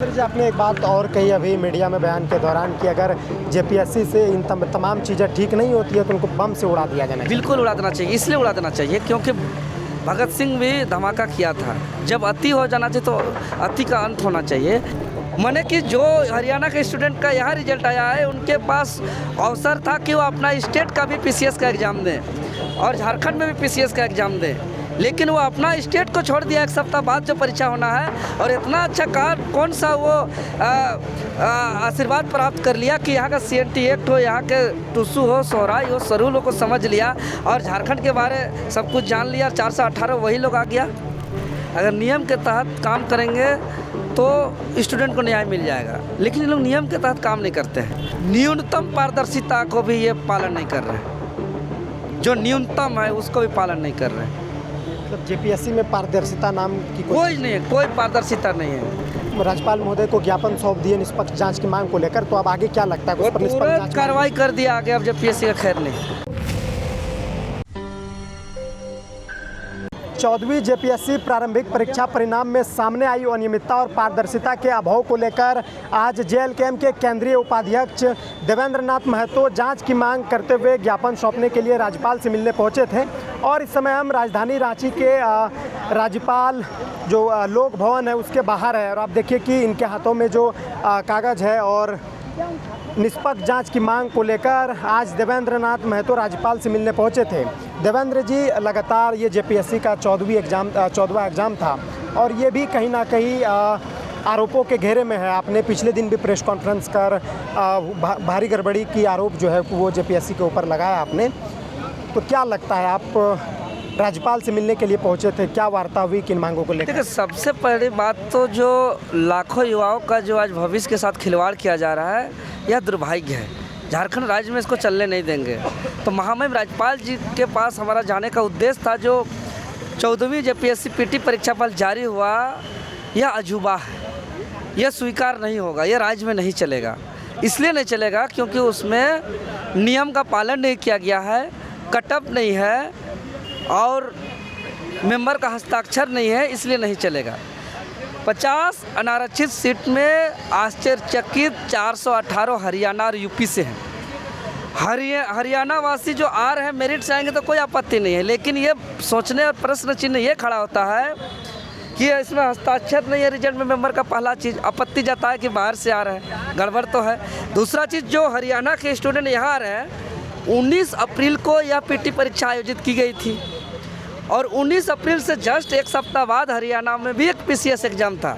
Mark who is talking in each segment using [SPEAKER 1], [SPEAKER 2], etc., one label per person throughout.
[SPEAKER 1] जी, आपने एक बात और कही अभी मीडिया में बयान के दौरान कि अगर जेपीएससी से इन तमाम चीज़ें ठीक नहीं होती है तो उनको बम से उड़ा दिया जाना चाहिए।
[SPEAKER 2] बिल्कुल उड़ा देना चाहिए, इसलिए उड़ा देना चाहिए क्योंकि भगत सिंह भी धमाका किया था। जब अति हो जाना चाहिए तो अति का अंत होना चाहिए। माने कि जो हरियाणा के स्टूडेंट का यहाँ रिजल्ट आया है उनके पास अवसर था कि वो अपना स्टेट का भी पीसीएस का एग्ज़ाम दें और झारखंड में भी पीसीएस का एग्ज़ाम दें, लेकिन वो अपना स्टेट को छोड़ दिया। एक सप्ताह बाद जो परीक्षा होना है और इतना अच्छा कौन सा वो आशीर्वाद प्राप्त कर लिया कि यहाँ का सीएनटी एक्ट हो, यहाँ के टुसू हो, सोहराई हो, सरूल को समझ लिया और झारखंड के बारे सब कुछ जान लिया। 418 वही लोग आ गया। अगर नियम के तहत काम करेंगे तो स्टूडेंट को न्याय मिल जाएगा, लेकिन ये लोग नियम के तहत काम नहीं करते हैं। न्यूनतम पारदर्शिता को भी ये पालन नहीं कर रहे हैं, जो न्यूनतम है उसको भी पालन नहीं कर रहे हैं।
[SPEAKER 1] मतलब जेपीएससी में पारदर्शिता नाम की
[SPEAKER 2] कोई नहीं है, कोई पारदर्शिता नहीं है।
[SPEAKER 1] राज्यपाल महोदय को ज्ञापन सौंप दिए निष्पक्ष जांच की मांग को लेकर, तो अब आगे क्या लगता है? उस पर निष्पक्ष जांच
[SPEAKER 2] कार्रवाई कर दिया आगे, अब जेपीएससी का खैर नहीं।
[SPEAKER 1] 14वीं जेपीएससी प्रारंभिक परीक्षा परिणाम में सामने आई अनियमितता और पारदर्शिता के अभाव को लेकर आज जेएलकेएम के केंद्रीय उपाध्यक्ष देवेंद्र नाथ महतो जांच की मांग करते हुए ज्ञापन सौंपने के लिए राज्यपाल से मिलने पहुंचे थे। और इस समय हम राजधानी रांची के राज्यपाल जो लोक भवन है उसके बाहर है और आप देखिए कि इनके हाथों में जो कागज़ है और निष्पक्ष जांच की मांग को लेकर आज देवेंद्र नाथ महतो राज्यपाल से मिलने पहुंचे थे। देवेंद्र जी, लगातार ये जेपीएससी का 14वां एग्ज़ाम था और ये भी कहीं ना कहीं आरोपों के घेरे में है। आपने पिछले दिन भी प्रेस कॉन्फ्रेंस कर भारी गड़बड़ी की आरोप जो है वो जेपीएससी के ऊपर लगाया आपने। तो क्या लगता है, आप राज्यपाल से मिलने के लिए पहुंचे थे, क्या वार्ता हुई किन मांगों को लेकर?
[SPEAKER 2] देखिए, सबसे पहली बात तो जो लाखों युवाओं का जो आज भविष्य के साथ खिलवाड़ किया जा रहा है यह दुर्भाग्य है। झारखंड राज्य में इसको चलने नहीं देंगे। तो महामहिम राज्यपाल जी के पास हमारा जाने का उद्देश्य था। जो 14वीं जेपीएससी पीटी परीक्षा फल जारी हुआ यह अजूबा है, यह स्वीकार नहीं होगा, यह राज्य में नहीं चलेगा। इसलिए नहीं चलेगा क्योंकि उसमें नियम का पालन नहीं किया गया है, कटअप नहीं है और मेंबर का हस्ताक्षर नहीं है, इसलिए नहीं चलेगा। 50 अनारक्षित सीट में आश्चर्यचकित 418 हरियाणा और यूपी से हैं। हरियाणा वासी जो आ रहे हैं मेरिट से आएंगे तो कोई आपत्ति नहीं है, लेकिन ये सोचने और प्रश्न चिन्ह ये खड़ा होता है कि इसमें हस्ताक्षर नहीं है रिजल्ट में मेंबर का। पहला चीज़ आपत्ति जाता है कि बाहर से आ रहे हैं, गड़बड़ तो है। दूसरा चीज़, जो हरियाणा के स्टूडेंट यहाँ आ रहे हैं 19 अप्रैल को यह पीटी परीक्षा आयोजित की गई थी और 19 अप्रैल से जस्ट एक सप्ताह बाद हरियाणा में भी एक पीसीएस एग्ज़ाम था।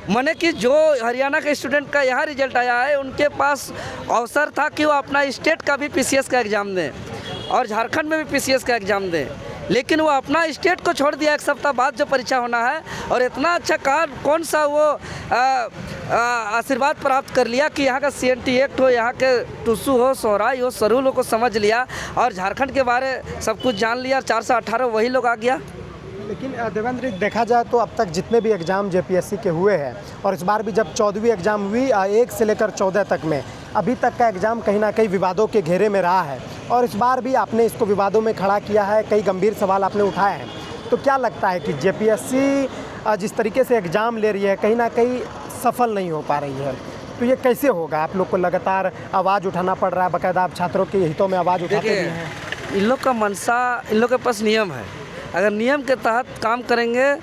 [SPEAKER 2] माने कि जो हरियाणा के स्टूडेंट का यहाँ रिजल्ट आया है उनके पास अवसर था कि वो अपना स्टेट का भी पीसीएस का एग्ज़ाम दें और झारखंड में भी पीसीएस का एग्ज़ाम दें, लेकिन वो अपना स्टेट को छोड़ दिया। एक सप्ताह बाद जो परीक्षा होना है और इतना अच्छा कौन सा वो आशीर्वाद प्राप्त कर लिया कि यहाँ का सीएनटी एक्ट हो, यहाँ के टुसू हो, सोहराई हो, सरूल को समझ लिया और झारखंड के बारे सब कुछ जान लिया। 418 वही लोग आ गया।
[SPEAKER 1] लेकिन देवेंद्र, देखा जाए तो अब तक जितने भी एग्ज़ाम जेपीएससी के हुए हैं और इस बार भी जब 14वीं एग्ज़ाम हुई 1 से लेकर 14 तक में, अभी तक का एग्ज़ाम कहीं ना कहीं विवादों के घेरे में रहा है और इस बार भी आपने इसको विवादों में खड़ा किया है, कई गंभीर सवाल आपने उठाए हैं। तो क्या लगता है कि जेपीएससी जिस तरीके से एग्ज़ाम ले रही है कहीं ना कहीं सफल नहीं हो पा रही है, तो ये कैसे होगा? आप लोग को लगातार आवाज़ उठाना पड़ रहा है, बाकायदा आप छात्रों के हितों में आवाज़ उठाते भी हैं।
[SPEAKER 2] इन लोग का मनसा, इन लोग के पास नियम है। अगर नियम के तहत काम करेंगे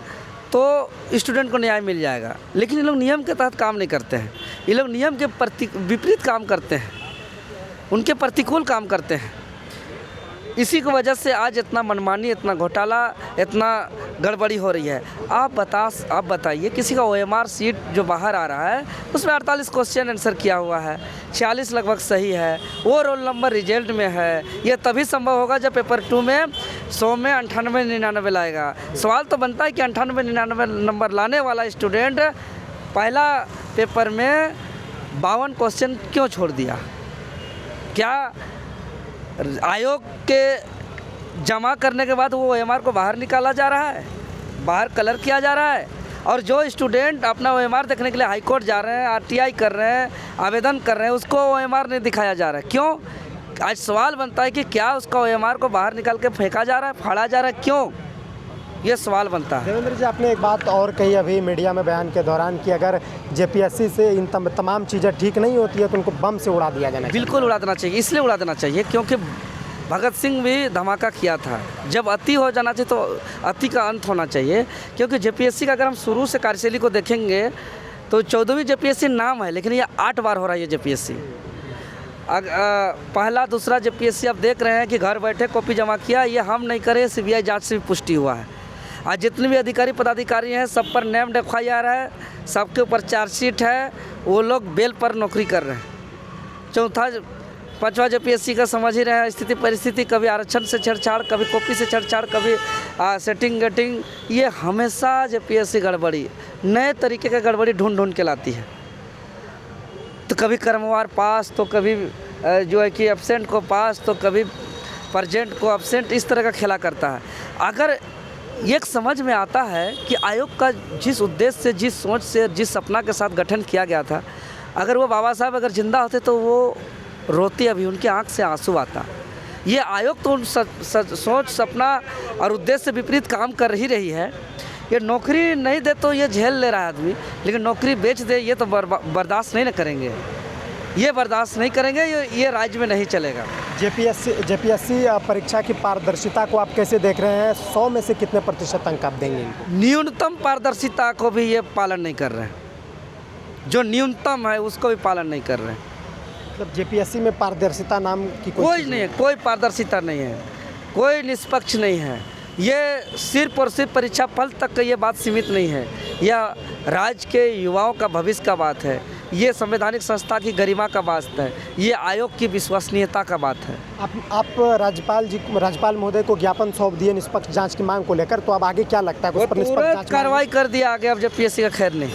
[SPEAKER 2] तो स्टूडेंट को न्याय मिल जाएगा, लेकिन ये लोग नियम के तहत काम नहीं करते हैं। ये लोग नियम के विपरीत काम करते हैं, उनके प्रतिकूल काम करते हैं। इसी की वजह से आज इतना मनमानी, इतना घोटाला, इतना गड़बड़ी हो रही है। आप बताइए, किसी का ओएमआर सीट जो बाहर आ रहा है उसमें 48 क्वेश्चन आंसर किया हुआ है, 46 लगभग सही है, वो रोल नंबर रिजल्ट में है। ये तभी संभव होगा जब पेपर 2 में 100 में 98 99 लाएगा। सवाल तो बनता है कि 98 99 नंबर लाने वाला स्टूडेंट पहला पेपर में 52 क्वेश्चन क्यों छोड़ दिया? क्या आयोग के जमा करने के बाद वो ओएमआर को बाहर निकाला जा रहा है, बाहर कलर किया जा रहा है? और जो स्टूडेंट अपना ओएमआर देखने के लिए हाई कोर्ट जा रहे हैं, आरटीआई कर रहे हैं, आवेदन कर रहे हैं, उसको ओएमआर नहीं दिखाया जा रहा है, क्यों? आज सवाल बनता है कि क्या उसका ओएमआर को बाहर निकाल के फेंका जा रहा है, फाड़ा जा रहा है, क्यों? ये सवाल बनता है।
[SPEAKER 1] देवेंद्र जी, आपने एक बात और कही अभी मीडिया में बयान के दौरान कि अगर जेपीएससी से इन तमाम चीज़ें ठीक नहीं होती है तो उनको बम से उड़ा दिया जाना चाहिए।
[SPEAKER 2] बिल्कुल उड़ा देना चाहिए, इसलिए उड़ा देना चाहिए क्योंकि भगत सिंह भी धमाका किया था। जब अति हो जाना चाहिए तो अति का अंत होना चाहिए, क्योंकि जेपीएससी का अगर हम शुरू से कार्यशैली को देखेंगे तो 14वीं जेपीएससी नाम है, लेकिन ये 8 बार हो रहा है ये जेपीएससी। पहला दूसरा जेपीएससी आप देख रहे हैं कि घर बैठे कॉपी जमा किया, ये हम नहीं करे, सीबीआई जांच से भी पुष्टि हुआ है। आज जितने भी अधिकारी पदाधिकारी हैं सब पर नेम्ड FIR है, सबके ऊपर चार्जशीट है, वो लोग बेल पर नौकरी कर रहे हैं। चौथा 5वां जेपीएससी का समझ ही रहे हैं स्थिति परिस्थिति, कभी आरक्षण से छेड़छाड़, कभी कॉपी से छेड़छाड़, कभी सेटिंग गेटिंग, ये हमेशा जेपीएससी गड़बड़ी, नए तरीके का गड़बड़ी ढूंढ ढूंढ के लाती है। तो कभी क्रमवार पास, तो कभी जो है कि एब्सेंट को पास, तो कभी प्रेजेंट को एब्सेंट, इस तरह का खेला करता है। अगर एक समझ में आता है कि आयोग का जिस उद्देश्य से, जिस सोच से, जिस सपना के साथ गठन किया गया था, अगर वो बाबा साहब अगर जिंदा होते तो वो रोती, अभी उनकी आंख से आंसू आता। ये आयोग तो उन सोच, सपना और उद्देश्य से विपरीत काम कर ही रही है। ये नौकरी नहीं दे तो ये झेल ले रहा है आदमी, लेकिन नौकरी बेच दे ये तो बर्दाश्त नहीं न करेंगे, ये बर्दाश्त नहीं करेंगे, ये राज्य में नहीं चलेगा।
[SPEAKER 1] जेपीएससी परीक्षा की पारदर्शिता को आप कैसे देख रहे हैं? 100 में से कितने प्रतिशत अंक आप देंगे इनको?
[SPEAKER 2] न्यूनतम पारदर्शिता को भी ये पालन नहीं कर रहे हैं, जो न्यूनतम है उसको भी पालन नहीं कर रहे हैं।
[SPEAKER 1] मतलब जेपीएससी में पारदर्शिता नाम की
[SPEAKER 2] कोई नहीं है, कोई पारदर्शिता नहीं है, कोई निष्पक्ष नहीं है। ये सिर्फ और सिर्फ परीक्षा फल तक ये बात सीमित नहीं है, यह राज्य के युवाओं का भविष्य का बात है, ये संवैधानिक संस्था की गरिमा का बात है, ये आयोग की विश्वसनीयता का बात है।
[SPEAKER 1] आप राज्यपाल महोदय को ज्ञापन सौंप दिए निष्पक्ष जांच की मांग को लेकर, तो अब आगे क्या लगता है? उस पर निष्पक्ष जांच
[SPEAKER 2] कार्रवाई कर दिया आगे, अब जेपीएससी का खैर नहीं।